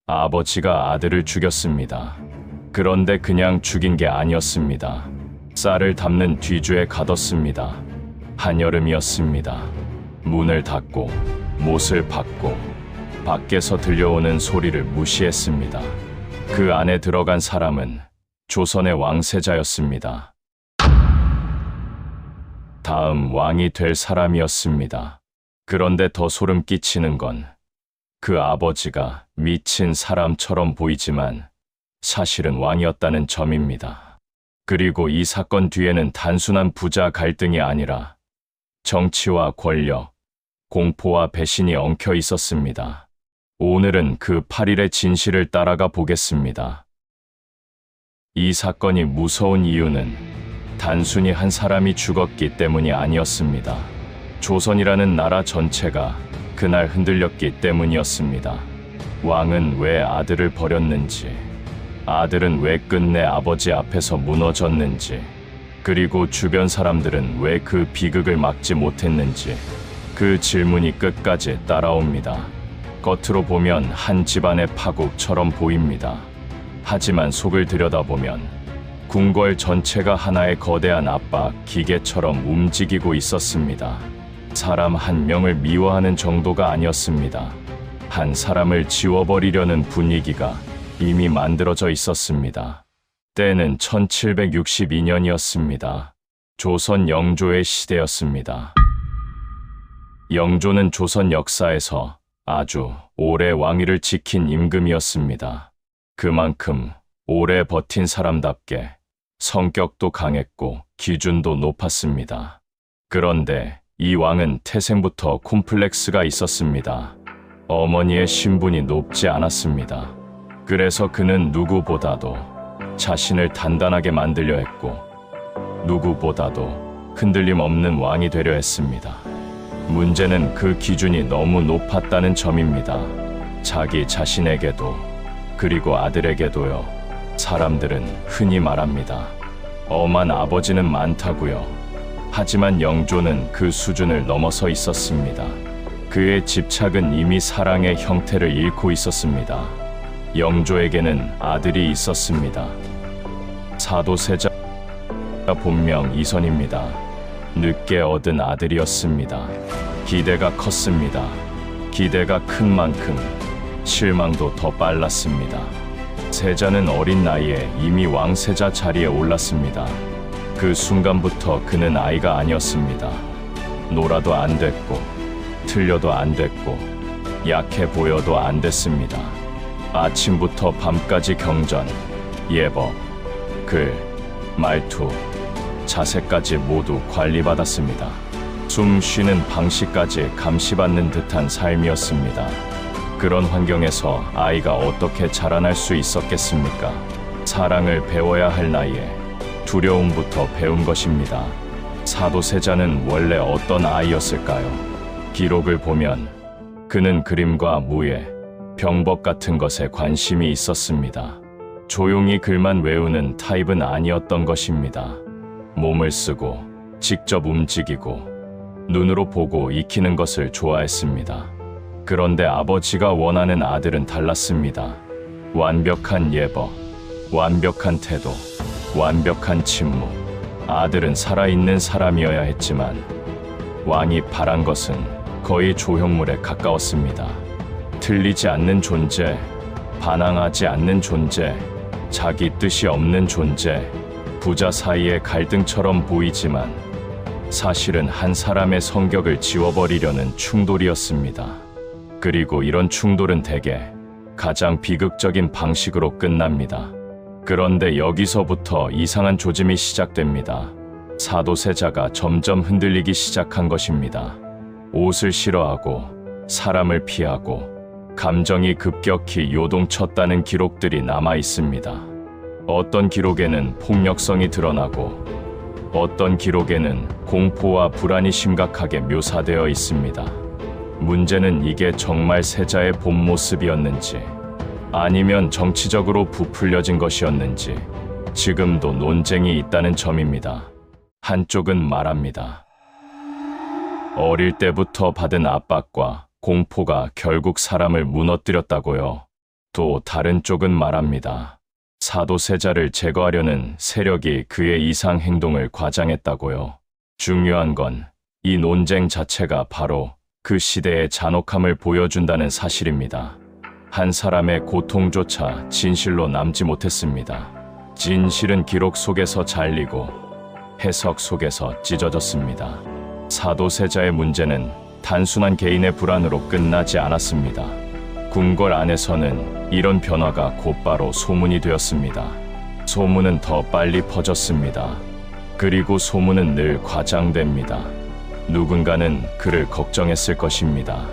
아버지가 아들을 죽였습니다. 그런데 그냥 죽인 게 아니었습니다. 쌀을 담는 뒤주에 가뒀습니다. 한여름이었습니다. 문을 닫고 못을 받고 밖에서 들려오는 소리를 무시했습니다. 그 안에 들어간 사람은 조선의 왕세자였습니다. 다음 왕이 될 사람이었습니다. 그런데 더 소름 끼치는 건 그 아버지가 미친 사람처럼 보이지만 사실은 왕이었다는 점입니다. 그리고 이 사건 뒤에는 단순한 부자 갈등이 아니라 정치와 권력, 공포와 배신이 엉켜 있었습니다. 오늘은 그 8일의 진실을 따라가 보겠습니다. 이 사건이 무서운 이유는 단순히 한 사람이 죽었기 때문이 아니었습니다. 조선이라는 나라 전체가 그날 흔들렸기 때문이었습니다. 왕은 왜 아들을 버렸는지, 아들은 왜 끝내 아버지 앞에서 무너졌는지, 그리고 주변 사람들은 왜 그 비극을 막지 못했는지, 그 질문이 끝까지 따라옵니다. 겉으로 보면 한 집안의 파국처럼 보입니다. 하지만 속을 들여다보면 궁궐 전체가 하나의 거대한 압박 기계처럼 움직이고 있었습니다. 사람 한 명을 미워하는 정도가 아니었습니다. 한 사람을 지워버리려는 분위기가 이미 만들어져 있었습니다. 때는 1762년이었습니다. 조선 영조의 시대였습니다. 영조는 조선 역사에서 아주 오래 왕위를 지킨 임금이었습니다. 그만큼 오래 버틴 사람답게 성격도 강했고 기준도 높았습니다. 그런데 이 왕은 태생부터 콤플렉스가 있었습니다. 어머니의 신분이 높지 않았습니다. 그래서 그는 누구보다도 자신을 단단하게 만들려 했고 누구보다도 흔들림 없는 왕이 되려 했습니다. 문제는 그 기준이 너무 높았다는 점입니다. 자기 자신에게도 그리고 아들에게도요. 사람들은 흔히 말합니다. 엄한 아버지는 많다고요. 하지만 영조는 그 수준을 넘어서 있었습니다. 그의 집착은 이미 사랑의 형태를 잃고 있었습니다. 영조에게는 아들이 있었습니다. 사도세자 본명 이선입니다. 늦게 얻은 아들이었습니다. 기대가 컸습니다. 기대가 큰 만큼 실망도 더 빨랐습니다. 세자는 어린 나이에 이미 왕세자 자리에 올랐습니다. 그 순간부터 그는 아이가 아니었습니다. 놀아도 안 됐고 틀려도 안 됐고 약해 보여도 안 됐습니다. 아침부터 밤까지 경전, 예법, 글, 말투, 자세까지 모두 관리받았습니다. 숨 쉬는 방식까지 감시받는 듯한 삶이었습니다. 그런 환경에서 아이가 어떻게 자라날 수 있었겠습니까? 사랑을 배워야 할 나이에 두려움부터 배운 것입니다. 사도세자는 원래 어떤 아이였을까요? 기록을 보면 그는 그림과 무예, 병법 같은 것에 관심이 있었습니다. 조용히 글만 외우는 타입은 아니었던 것입니다. 몸을 쓰고 직접 움직이고 눈으로 보고 익히는 것을 좋아했습니다. 그런데 아버지가 원하는 아들은 달랐습니다. 완벽한 예법, 완벽한 태도, 완벽한 침묵. 아들은 살아있는 사람이어야 했지만 왕이 바란 것은 거의 조형물에 가까웠습니다. 틀리지 않는 존재, 반항하지 않는 존재, 자기 뜻이 없는 존재, 부자 사이의 갈등처럼 보이지만 사실은 한 사람의 성격을 지워버리려는 충돌이었습니다. 그리고 이런 충돌은 대개 가장 비극적인 방식으로 끝납니다. 그런데 여기서부터 이상한 조짐이 시작됩니다. 사도세자가 점점 흔들리기 시작한 것입니다. 옷을 싫어하고 사람을 피하고 감정이 급격히 요동쳤다는 기록들이 남아 있습니다. 어떤 기록에는 폭력성이 드러나고 어떤 기록에는 공포와 불안이 심각하게 묘사되어 있습니다. 문제는 이게 정말 세자의 본 모습이었는지 아니면 정치적으로 부풀려진 것이었는지 지금도 논쟁이 있다는 점입니다. 한쪽은 말합니다. 어릴 때부터 받은 압박과 공포가 결국 사람을 무너뜨렸다고요. 또 다른 쪽은 말합니다. 사도세자를 제거하려는 세력이 그의 이상 행동을 과장했다고요. 중요한 건 이 논쟁 자체가 바로 그 시대의 잔혹함을 보여준다는 사실입니다. 한 사람의 고통조차 진실로 남지 못했습니다. 진실은 기록 속에서 잘리고 해석 속에서 찢어졌습니다. 사도세자의 문제는 단순한 개인의 불안으로 끝나지 않았습니다. 궁궐 안에서는 이런 변화가 곧바로 소문이 되었습니다. 소문은 더 빨리 퍼졌습니다. 그리고 소문은 늘 과장됩니다. 누군가는 그를 걱정했을 것입니다.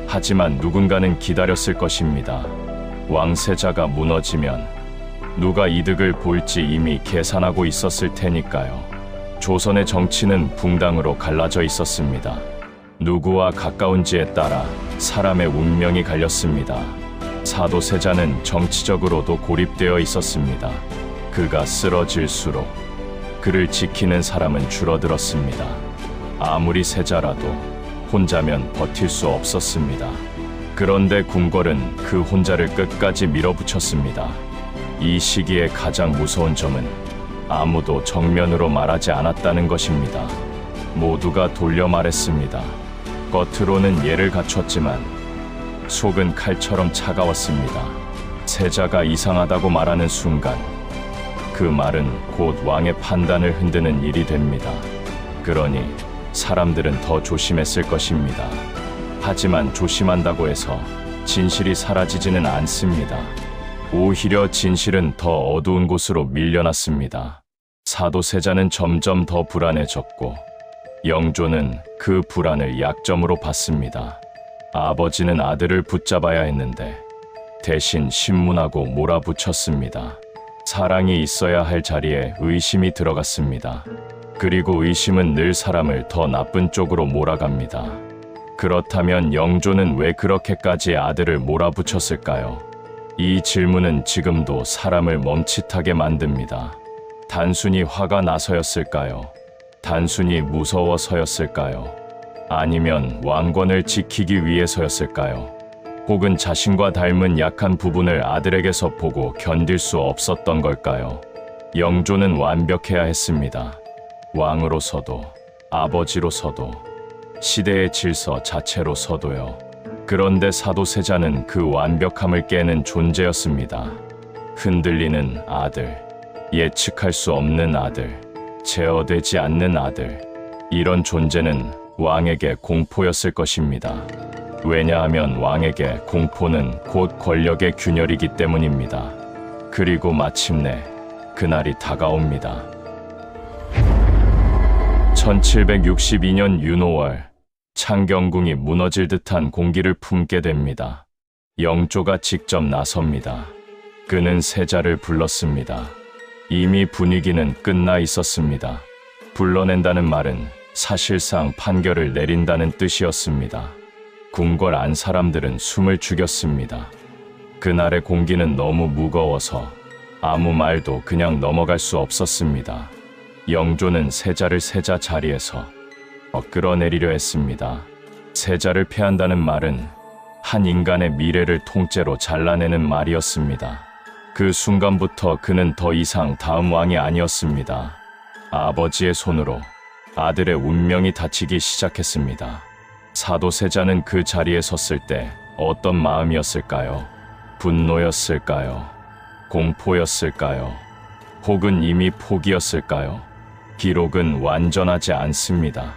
하지만 누군가는 기다렸을 것입니다. 왕세자가 무너지면 누가 이득을 볼지 이미 계산하고 있었을 테니까요. 조선의 정치는 붕당으로 갈라져 있었습니다. 누구와 가까운지에 따라 사람의 운명이 갈렸습니다. 사도세자는 정치적으로도 고립되어 있었습니다. 그가 쓰러질수록 그를 지키는 사람은 줄어들었습니다. 아무리 세자라도 혼자면 버틸 수 없었습니다. 그런데 궁궐은 그 혼자를 끝까지 밀어붙였습니다. 이 시기의 가장 무서운 점은 아무도 정면으로 말하지 않았다는 것입니다. 모두가 돌려 말했습니다. 겉으로는 예를 갖췄지만 속은 칼처럼 차가웠습니다. 세자가 이상하다고 말하는 순간 그 말은 곧 왕의 판단을 흔드는 일이 됩니다. 그러니 사람들은 더 조심했을 것입니다. 하지만 조심한다고 해서 진실이 사라지지는 않습니다. 오히려 진실은 더 어두운 곳으로 밀려났습니다. 사도세자는 점점 더 불안해졌고 영조는 그 불안을 약점으로 봤습니다. 아버지는 아들을 붙잡아야 했는데 대신 신문하고 몰아붙였습니다. 사랑이 있어야 할 자리에 의심이 들어갔습니다. 그리고 의심은 늘 사람을 더 나쁜 쪽으로 몰아갑니다. 그렇다면 영조는 왜 그렇게까지 아들을 몰아붙였을까요? 이 질문은 지금도 사람을 멈칫하게 만듭니다. 단순히 화가 나서였을까요? 단순히 무서워서였을까요? 아니면 왕권을 지키기 위해서였을까요? 혹은 자신과 닮은 약한 부분을 아들에게서 보고 견딜 수 없었던 걸까요? 영조는 완벽해야 했습니다. 왕으로서도 아버지로서도 시대의 질서 자체로서도요. 그런데 사도세자는 그 완벽함을 깨는 존재였습니다. 흔들리는 아들, 예측할 수 없는 아들, 제어되지 않는 아들. 이런 존재는 왕에게 공포였을 것입니다. 왜냐하면 왕에게 공포는 곧 권력의 균열이기 때문입니다. 그리고 마침내 그날이 다가옵니다. 1762년 윤오월 창경궁이 무너질 듯한 공기를 품게 됩니다. 영조가 직접 나섭니다. 그는 세자를 불렀습니다. 이미 분위기는 끝나 있었습니다. 불러낸다는 말은 사실상 판결을 내린다는 뜻이었습니다. 궁궐 안 사람들은 숨을 죽였습니다. 그날의 공기는 너무 무거워서 아무 말도 그냥 넘어갈 수 없었습니다. 영조는 세자를 세자 자리에서 끌어내리려 했습니다. 세자를 패한다는 말은 한 인간의 미래를 통째로 잘라내는 말이었습니다. 그 순간부터 그는 더 이상 다음 왕이 아니었습니다. 아버지의 손으로 아들의 운명이 닫히기 시작했습니다. 사도세자는 그 자리에 섰을 때 어떤 마음이었을까요? 분노였을까요? 공포였을까요? 혹은 이미 포기였을까요? 기록은 완전하지 않습니다.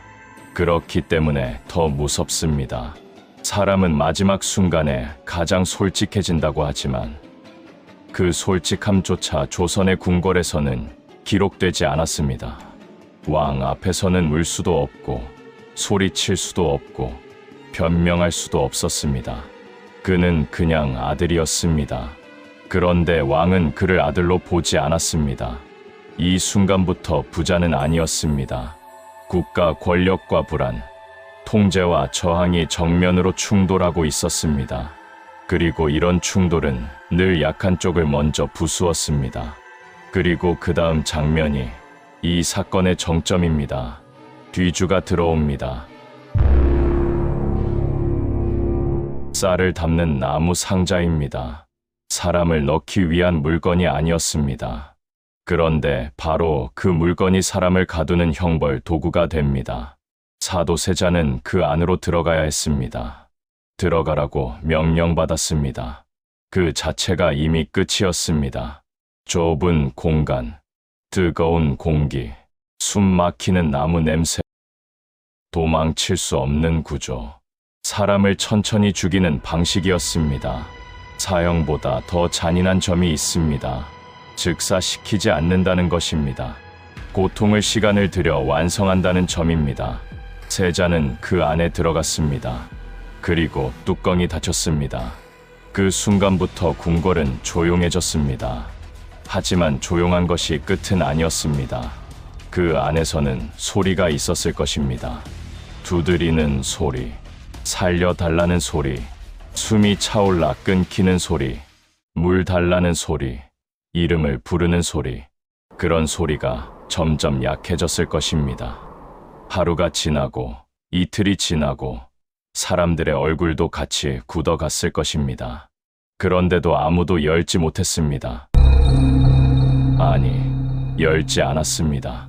그렇기 때문에 더 무섭습니다. 사람은 마지막 순간에 가장 솔직해진다고 하지만 그 솔직함조차 조선의 궁궐에서는 기록되지 않았습니다. 왕 앞에서는 울 수도 없고 소리칠 수도 없고 변명할 수도 없었습니다. 그는 그냥 아들이었습니다. 그런데 왕은 그를 아들로 보지 않았습니다. 이 순간부터 부자는 아니었습니다. 국가 권력과 불안, 통제와 저항이 정면으로 충돌하고 있었습니다. 그리고 이런 충돌은 늘 약한 쪽을 먼저 부수었습니다. 그리고 그 다음 장면이 이 사건의 정점입니다. 뒤주가 들어옵니다. 쌀을 담는 나무 상자입니다. 사람을 넣기 위한 물건이 아니었습니다. 그런데 바로 그 물건이 사람을 가두는 형벌 도구가 됩니다. 사도세자는 그 안으로 들어가야 했습니다. 들어가라고 명령받았습니다. 그 자체가 이미 끝이었습니다. 좁은 공간, 뜨거운 공기, 숨 막히는 나무 냄새, 도망칠 수 없는 구조. 사람을 천천히 죽이는 방식이었습니다. 사형보다 더 잔인한 점이 있습니다. 즉사시키지 않는다는 것입니다. 고통을 시간을 들여 완성한다는 점입니다. 세자는 그 안에 들어갔습니다. 그리고 뚜껑이 닫혔습니다. 그 순간부터 궁궐은 조용해졌습니다. 하지만 조용한 것이 끝은 아니었습니다. 그 안에서는 소리가 있었을 것입니다. 두드리는 소리, 살려달라는 소리, 숨이 차올라 끊기는 소리, 물 달라는 소리, 이름을 부르는 소리. 그런 소리가 점점 약해졌을 것입니다. 하루가 지나고 이틀이 지나고 사람들의 얼굴도 같이 굳어갔을 것입니다. 그런데도 아무도 열지 못했습니다. 아니, 열지 않았습니다.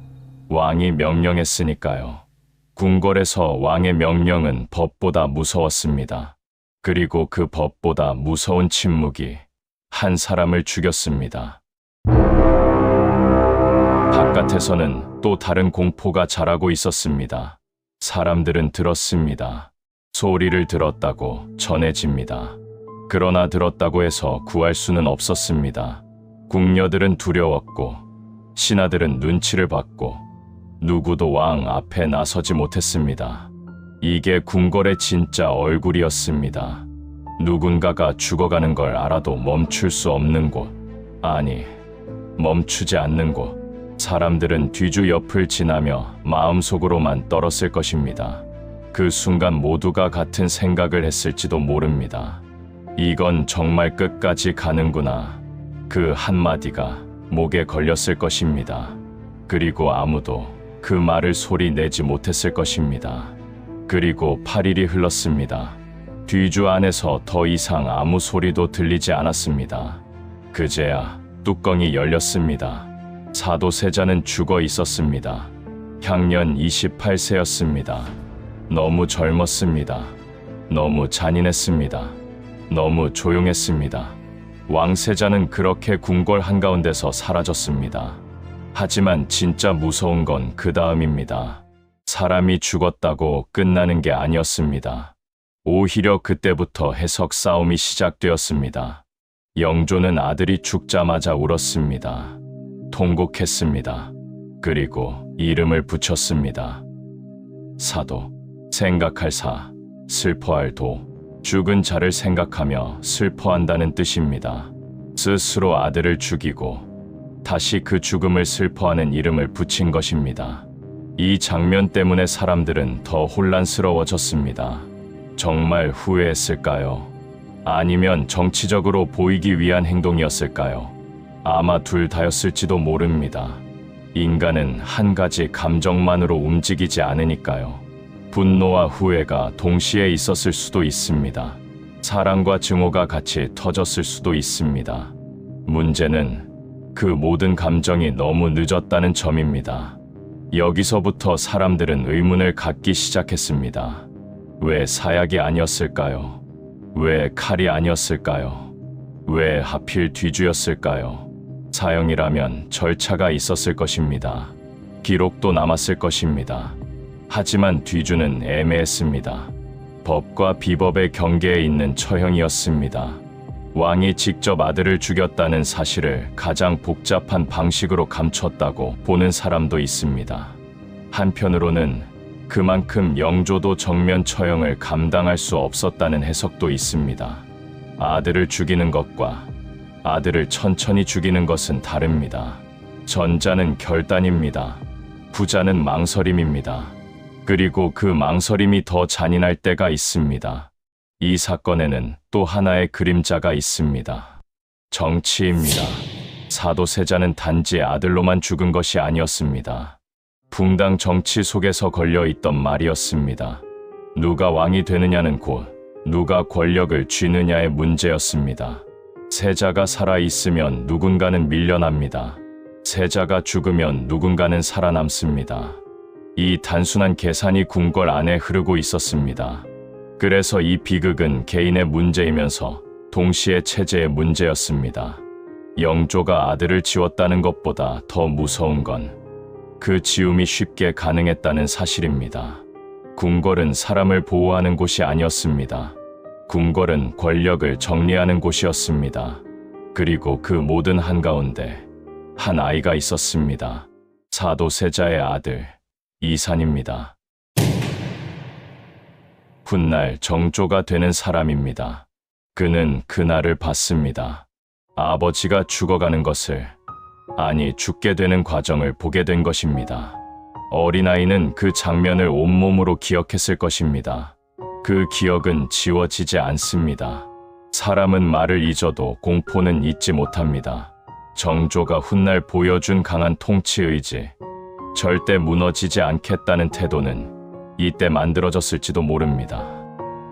왕이 명령했으니까요. 궁궐에서 왕의 명령은 법보다 무서웠습니다. 그리고 그 법보다 무서운 침묵이 한 사람을 죽였습니다. 바깥에서는 또 다른 공포가 자라고 있었습니다. 사람들은 들었습니다. 소리를 들었다고 전해집니다. 그러나 들었다고 해서 구할 수는 없었습니다. 궁녀들은 두려웠고 신하들은 눈치를 받고 누구도 왕 앞에 나서지 못했습니다. 이게 궁궐의 진짜 얼굴이었습니다. 누군가가 죽어가는 걸 알아도 멈출 수 없는 곳, 아니, 멈추지 않는 곳. 사람들은 뒤주 옆을 지나며 마음속으로만 떨었을 것입니다. 그 순간 모두가 같은 생각을 했을지도 모릅니다. 이건 정말 끝까지 가는구나. 그 한마디가 목에 걸렸을 것입니다. 그리고 아무도 그 말을 소리 내지 못했을 것입니다. 그리고 8일이 흘렀습니다. 뒤주 안에서 더 이상 아무 소리도 들리지 않았습니다. 그제야 뚜껑이 열렸습니다. 사도세자는 죽어 있었습니다. 향년 28세였습니다. 너무 젊었습니다. 너무 잔인했습니다. 너무 조용했습니다. 왕세자는 그렇게 궁궐 한가운데서 사라졌습니다. 하지만 진짜 무서운 건 그 다음입니다. 사람이 죽었다고 끝나는 게 아니었습니다. 오히려 그때부터 해석 싸움이 시작되었습니다. 영조는 아들이 죽자마자 울었습니다. 통곡했습니다. 그리고 이름을 붙였습니다. 사도, 생각할 사, 슬퍼할 도, 죽은 자를 생각하며 슬퍼한다는 뜻입니다. 스스로 아들을 죽이고 다시 그 죽음을 슬퍼하는 이름을 붙인 것입니다. 이 장면 때문에 사람들은 더 혼란스러워졌습니다. 정말 후회했을까요? 아니면 정치적으로 보이기 위한 행동이었을까요? 아마 둘 다였을지도 모릅니다. 인간은 한 가지 감정만으로 움직이지 않으니까요. 분노와 후회가 동시에 있었을 수도 있습니다. 사랑과 증오가 같이 터졌을 수도 있습니다. 문제는 그 모든 감정이 너무 늦었다는 점입니다. 여기서부터 사람들은 의문을 갖기 시작했습니다. 왜 사약이 아니었을까요? 왜 칼이 아니었을까요? 왜 하필 뒤주였을까요? 사형이라면 절차가 있었을 것입니다. 기록도 남았을 것입니다. 하지만 뒤주는 애매했습니다. 법과 비법의 경계에 있는 처형이었습니다. 왕이 직접 아들을 죽였다는 사실을 가장 복잡한 방식으로 감췄다고 보는 사람도 있습니다. 한편으로는 그만큼 영조도 정면 처형을 감당할 수 없었다는 해석도 있습니다. 아들을 죽이는 것과 아들을 천천히 죽이는 것은 다릅니다. 전자는 결단입니다. 후자는 망설임입니다. 그리고 그 망설임이 더 잔인할 때가 있습니다. 이 사건에는 또 하나의 그림자가 있습니다. 정치입니다. 사도세자는 단지 아들로만 죽은 것이 아니었습니다. 붕당 정치 속에서 걸려있던 말이었습니다. 누가 왕이 되느냐는 곧 누가 권력을 쥐느냐의 문제였습니다. 세자가 살아있으면 누군가는 밀려납니다. 세자가 죽으면 누군가는 살아남습니다. 이 단순한 계산이 궁궐 안에 흐르고 있었습니다. 그래서 이 비극은 개인의 문제이면서 동시에 체제의 문제였습니다. 영조가 아들을 지웠다는 것보다 더 무서운 건 그 지움이 쉽게 가능했다는 사실입니다. 궁궐은 사람을 보호하는 곳이 아니었습니다. 궁궐은 권력을 정리하는 곳이었습니다. 그리고 그 모든 한가운데 한 아이가 있었습니다. 사도세자의 아들 이산입니다. 훗날 정조가 되는 사람입니다. 그는 그날을 봤습니다. 아버지가 죽어가는 것을, 아니 죽게 되는 과정을 보게 된 것입니다. 어린아이는 그 장면을 온몸으로 기억했을 것입니다. 그 기억은 지워지지 않습니다. 사람은 말을 잊어도 공포는 잊지 못합니다. 정조가 훗날 보여준 강한 통치 의지, 절대 무너지지 않겠다는 태도는 이때 만들어졌을지도 모릅니다.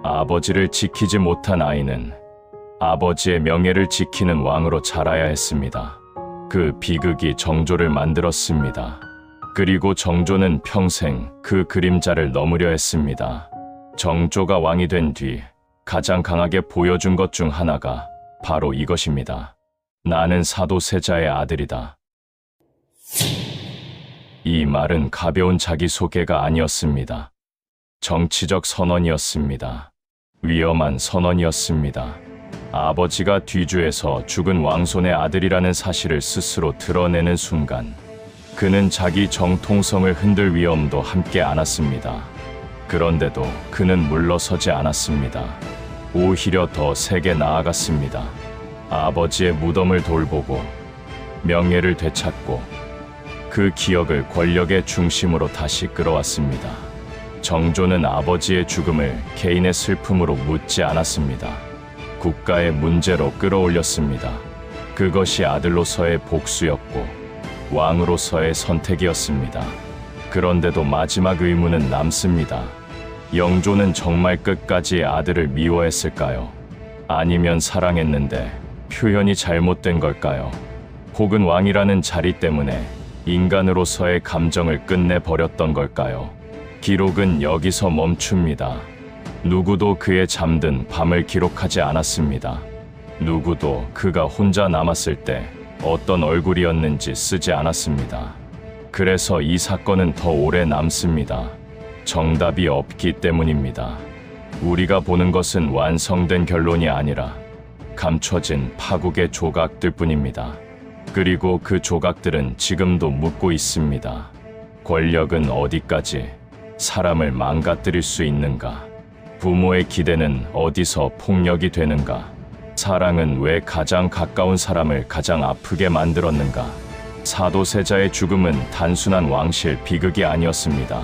아버지를 지키지 못한 아이는 아버지의 명예를 지키는 왕으로 자라야 했습니다. 그 비극이 정조를 만들었습니다. 그리고 정조는 평생 그 그림자를 넘으려 했습니다. 정조가 왕이 된 뒤 가장 강하게 보여준 것 중 하나가 바로 이것입니다. 나는 사도세자의 아들이다. 이 말은 가벼운 자기소개가 아니었습니다. 정치적 선언이었습니다. 위험한 선언이었습니다. 아버지가 뒤주에서 죽은 왕손의 아들이라는 사실을 스스로 드러내는 순간 그는 자기 정통성을 흔들 위험도 함께 안았습니다. 그런데도 그는 물러서지 않았습니다. 오히려 더 세게 나아갔습니다. 아버지의 무덤을 돌보고 명예를 되찾고 그 기억을 권력의 중심으로 다시 끌어왔습니다. 정조는 아버지의 죽음을 개인의 슬픔으로 묻지 않았습니다. 국가의 문제로 끌어올렸습니다. 그것이 아들로서의 복수였고 왕으로서의 선택이었습니다. 그런데도 마지막 의문은 남습니다. 영조는 정말 끝까지 아들을 미워했을까요? 아니면 사랑했는데 표현이 잘못된 걸까요? 혹은 왕이라는 자리 때문에 인간으로서의 감정을 끝내버렸던 걸까요? 기록은 여기서 멈춥니다. 누구도 그의 잠든 밤을 기록하지 않았습니다. 누구도 그가 혼자 남았을 때 어떤 얼굴이었는지 쓰지 않았습니다. 그래서 이 사건은 더 오래 남습니다. 정답이 없기 때문입니다. 우리가 보는 것은 완성된 결론이 아니라 감춰진 파국의 조각들 뿐입니다. 그리고 그 조각들은 지금도 묻고 있습니다. 권력은 어디까지 사람을 망가뜨릴 수 있는가? 부모의 기대는 어디서 폭력이 되는가? 사랑은 왜 가장 가까운 사람을 가장 아프게 만들었는가? 사도세자의 죽음은 단순한 왕실 비극이 아니었습니다.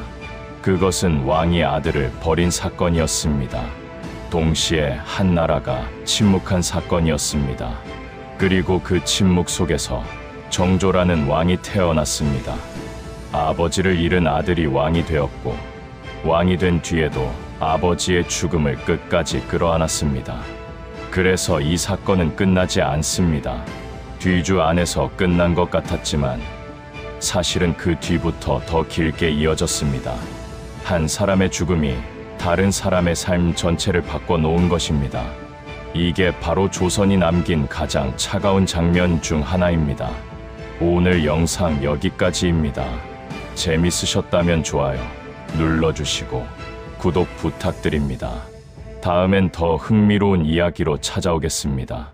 그것은 왕이 아들을 버린 사건이었습니다. 동시에 한 나라가 침묵한 사건이었습니다. 그리고 그 침묵 속에서 정조라는 왕이 태어났습니다. 아버지를 잃은 아들이 왕이 되었고 왕이 된 뒤에도 아버지의 죽음을 끝까지 끌어안았습니다. 그래서 이 사건은 끝나지 않습니다. 뒤주 안에서 끝난 것 같았지만 사실은 그 뒤부터 더 길게 이어졌습니다. 한 사람의 죽음이 다른 사람의 삶 전체를 바꿔놓은 것입니다. 이게 바로 조선이 남긴 가장 차가운 장면 중 하나입니다. 오늘 영상 여기까지입니다. 재밌으셨다면 좋아요 눌러주시고 구독 부탁드립니다. 다음엔 더 흥미로운 이야기로 찾아오겠습니다.